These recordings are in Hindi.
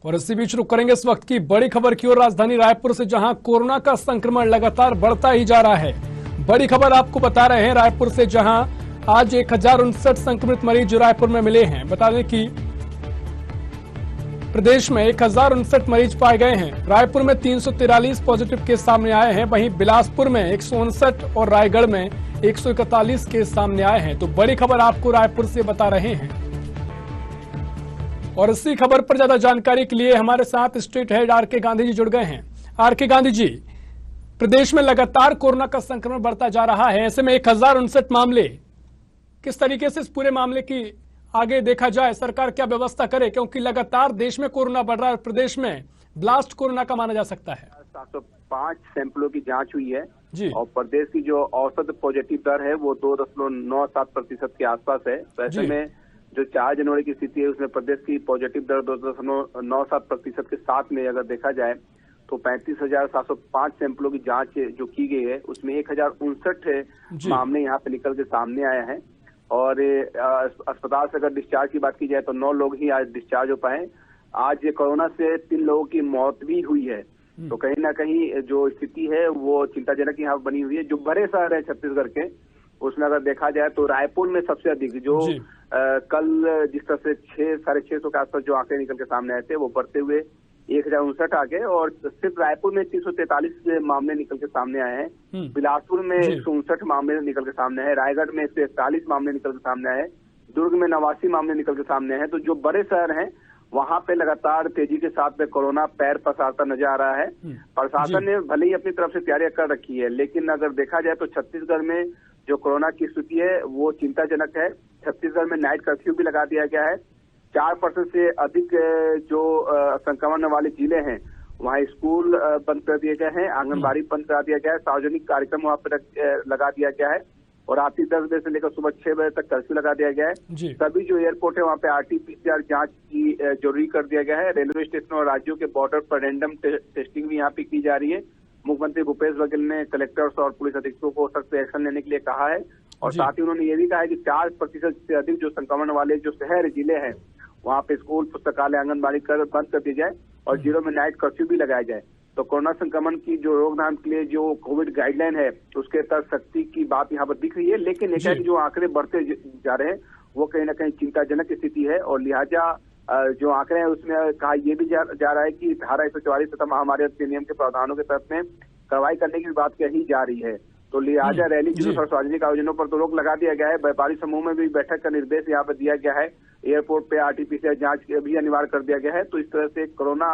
और इसी बीच रुक करेंगे इस वक्त की बड़ी खबर की ओर राजधानी रायपुर से, जहां कोरोना का संक्रमण लगातार बढ़ता ही जा रहा है। बड़ी खबर आपको बता रहे हैं रायपुर से, जहां आज 1059 संक्रमित मरीज रायपुर में मिले हैं। बता दें कि प्रदेश में 1059 मरीज पाए गए हैं। रायपुर में 343 पॉजिटिव केस सामने आए हैं, वहीं बिलासपुर में 159 और रायगढ़ में 141 केस सामने आए हैं। तो बड़ी खबर आपको रायपुर से बता रहे हैं। और इसी खबर पर ज्यादा जानकारी के लिए हमारे साथ state head R K. Gandhi ji जुड़ गए हैं। आर.के. गांधी जी, प्रदेश में लगातार कोरोना का संक्रमण बढ़ता जा रहा है, ऐसे में 1059 मामले, किस तरीके से इस पूरे मामले की आगे देखा जाए, सरकार क्या व्यवस्था करे, क्योंकि लगातार देश में कोरोना बढ़ रहा है, प्रदेश में ब्लास्ट कोरोना का माना जा सकता है। 705 सैंपलों की जांच हुई है जी। और प्रदेश की जो औसत पॉजिटिव दर है वो 2.97% के आसपास है। वैसे में जो 4 जनवरी की स्थिति है उसमें प्रदेश की पॉजिटिव दर 2.97% के साथ में अगर देखा जाए तो 35,705 सैंपलों की जांच जो की गई है उसमें 1059 मामले यहाँ पे निकल के सामने आए हैं। और अस्पताल से अगर डिस्चार्ज की बात की जाए तो 9 लोग ही आज डिस्चार्ज हो पाए। आज कोरोना से 3 लोगों की मौत भी हुई है। तो कहीं ना कहीं जो स्थिति है वो चिंताजनक यहाँ बनी हुई है। जो बड़े शहर है छत्तीसगढ़ के, उसमें अगर देखा जाए तो रायपुर में सबसे अधिक, जो कल जिस तरह से 600-650 के आसपास जो आंकड़े निकल के सामने आए थे वो बढ़ते हुए 1059 आ गए और सिर्फ रायपुर में 343 मामले निकल के सामने आए हैं। बिलासपुर में 159 मामले निकल के सामने हैं। रायगढ़ में 141 मामले निकल के सामने आए। दुर्ग में 89 मामले निकल के सामने हैं। तो जो बड़े शहर हैं वहां पे लगातार तेजी के साथ में कोरोना पैर पसारता नजर आ रहा है। प्रशासन ने भले ही अपनी तरफ से तैयारियां कर रखी है, लेकिन अगर देखा जाए तो छत्तीसगढ़ में जो कोरोना की स्थिति है वो चिंताजनक है। छत्तीसगढ़ में नाइट कर्फ्यू भी लगा दिया गया है। 4% से अधिक जो संक्रमण वाले जिले हैं वहाँ स्कूल बंद कर दिए गए हैं, आंगनबाड़ी बंद करा दिया गया है, सार्वजनिक कार्यक्रम वहाँ पे लगा दिया गया है और रात 10 बजे से लेकर सुबह 6 बजे तक कर्फ्यू लगा दिया गया है। सभी जो एयरपोर्ट है वहाँ पे RT-PCR जांच की जरूरी कर दिया गया है। रेलवे स्टेशन और राज्यों के बॉर्डर पर रैंडम टेस्टिंग भी यहाँ पे की जा रही है। मुख्यमंत्री भूपेश बघेल ने कलेक्टर्स और पुलिस अधीक्षकों को सख्त एक्शन लेने के लिए कहा है और साथ ही उन्होंने ये भी कहा है कि 4% से अधिक जो संक्रमण वाले जो शहर जिले हैं वहाँ पे स्कूल, पुस्तकालय, आंगनबाड़ी बंद कर दी जाए और जिलों में नाइट कर्फ्यू भी लगाया जाए। तो कोरोना संक्रमण की जो रोकथाम के लिए जो कोविड गाइडलाइन है उसके तहत सख्ती की बात यहाँ पर दिख रही है, लेकिन एक जो आंकड़े बढ़ते जा रहे हैं वो कहीं ना कहीं चिंताजनक स्थिति है और लिहाजा जो आंकड़े हैं उसमें कहा यह भी जा रहा है कि धारा 144 तथा महामारी अधिनियम के प्रावधानों के तहत में कार्रवाई करने की बात कही जा रही है। तो लिहाजा रैली, जुलूस और सार्वजनिक आयोजनों पर तो रोक लगा दिया गया है। व्यापारी समूह में भी बैठक का निर्देश यहाँ पर दिया गया है। एयरपोर्ट पे RT-PCR जांच भी अनिवार्य कर दिया गया है। तो इस तरह से कोरोना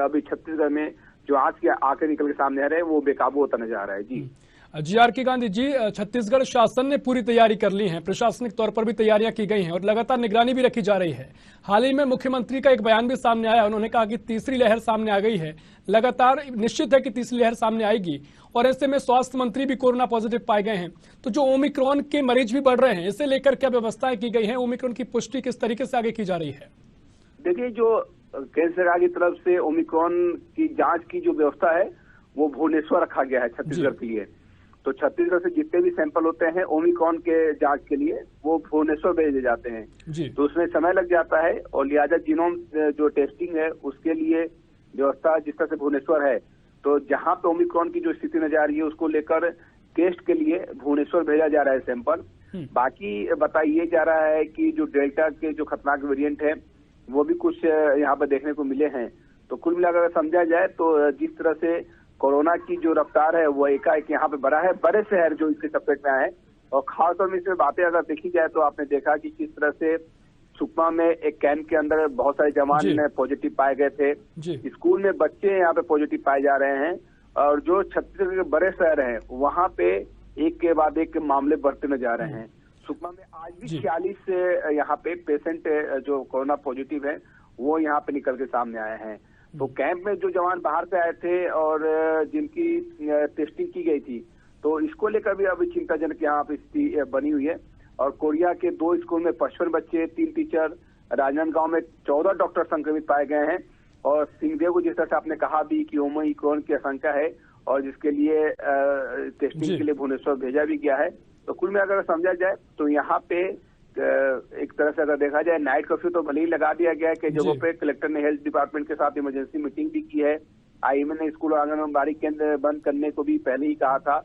अभी छत्तीसगढ़ में जो आज के आंकड़े निकल के सामने आ रहे हैं वो बेकाबू होता नजर आ रहा है। जी आर.के. गांधी जी, छत्तीसगढ़ शासन ने पूरी तैयारी कर ली है, प्रशासनिक तौर पर भी तैयारियां की गई हैं और लगातार निगरानी भी रखी जा रही है। हाल ही में मुख्यमंत्री का एक बयान भी सामने आया, उन्होंने कहा कि तीसरी लहर सामने आ गई है। लगातार निश्चित है कि तीसरी लहर सामने आएगी और ऐसे में स्वास्थ्य मंत्री भी कोरोना पॉजिटिव पाए गए हैं। तो जो ओमिक्रॉन के मरीज भी बढ़ रहे हैं, इसे लेकर क्या व्यवस्थाएं की गई है? ओमिक्रॉन की पुष्टि किस तरीके से आगे की जा रही है? देखिए, जो केंद्र सरकार की तरफ से ओमिक्रॉन की जांच की जो व्यवस्था है वो भुवनेश्वर रखा गया है छत्तीसगढ़ के लिए। तो छत्तीसगढ़ से जितने भी सैंपल होते हैं ओमिक्रॉन के जांच के लिए वो भुवनेश्वर भेजे जाते हैं। तो उसमें समय लग जाता है और लिहाजा जीनोम जो टेस्टिंग है उसके लिए व्यवस्था जिस तरह से भुवनेश्वर है, तो जहां पे ओमिक्रॉन की जो स्थिति नजर आ रही है उसको लेकर टेस्ट के लिए भुवनेश्वर भेजा जा रहा है सैंपल। बाकी बताइए जा रहा है कि जो डेल्टा के जो खतरनाक वेरिएंट है वो भी कुछ यहाँ पर देखने को मिले हैं। तो कुल मिलाकर समझा जाए तो जिस तरह से कोरोना की जो रफ्तार है वो एकाएक यहाँ पे बढ़ा है, बड़े शहर जो इसके चपेट में आए और खासतौर में इसमें बातें अगर देखी जाए तो आपने देखा कि किस तरह से सुकमा में एक कैंप के अंदर बहुत सारे जवान पॉजिटिव पाए गए थे। स्कूल में बच्चे यहाँ पे पॉजिटिव पाए जा रहे हैं और जो छत्तीसगढ़ के बड़े शहर हैं वहाँ पे एक के बाद एक मामले बढ़ते नजर आ रहे हैं। सुकमा में आज भी 46 यहाँ पे पेशेंट जो कोरोना पॉजिटिव है वो यहाँ पे निकल के सामने आए हैं। तो कैंप में जो जवान बाहर से आए थे और जिनकी टेस्टिंग की गई थी, तो इसको लेकर भी अभी चिंताजनक यहाँ पे स्थिति बनी हुई है। और कोरिया के 2 स्कूल में 55 बच्चे, 3 टीचर, राजनांदगांव में 14 डॉक्टर संक्रमित पाए गए हैं और सिंहदेव को जिस तरह से आपने कहा भी कि ओमिक्रॉन की आशंका है और जिसके लिए टेस्टिंग के लिए भुवनेश्वर भेजा भी गया है। तो कुल में अगर समझा जाए तो यहाँ पे एक तरह से अगर देखा जाए नाइट कर्फ्यू तो भले ही लगा दिया गया है कि जगहों जी। पे कलेक्टर ने हेल्थ डिपार्टमेंट के साथ इमरजेंसी मीटिंग भी की है। आईएमए ने स्कूल और आंगनबाड़ी केंद्र बंद करने को भी पहले ही कहा था।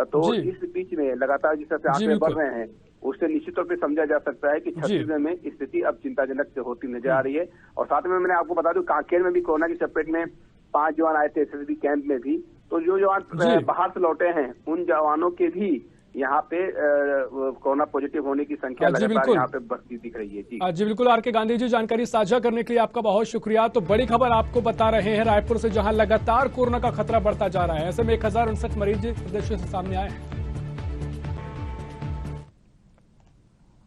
तो जी। इस बीच में लगातार जिस तरह से जी, आंकड़े बढ़ बिल्कुल। रहे हैं उससे निश्चित तौर पे समझा जा सकता है कि जी। छत्तीसगढ़ में स्थिति अब चिंताजनक होती नजर आ रही है। और साथ में मैंने आपको बता दूं कांकेर में भी कोरोना की चपेट में 5 जवान आए थे एसएसबी कैंप में भी। तो जो जवान जी। बाहर से लौटे हैं उन जवानों के भी यहाँ पे कोरोना पॉजिटिव होने की संख्या जी, लगातार बिल्कुल। यहाँ पे बढ़ती दिख रही है। जी जी बिल्कुल आर के गांधी जी, जानकारी साझा करने के लिए आपका बहुत शुक्रिया। तो बड़ी खबर आपको बता रहे हैं रायपुर से, जहां लगातार कोरोना का खतरा बढ़ता जा रहा है। ऐसे में 1059 मरीज प्रदेश से सामने आए हैं।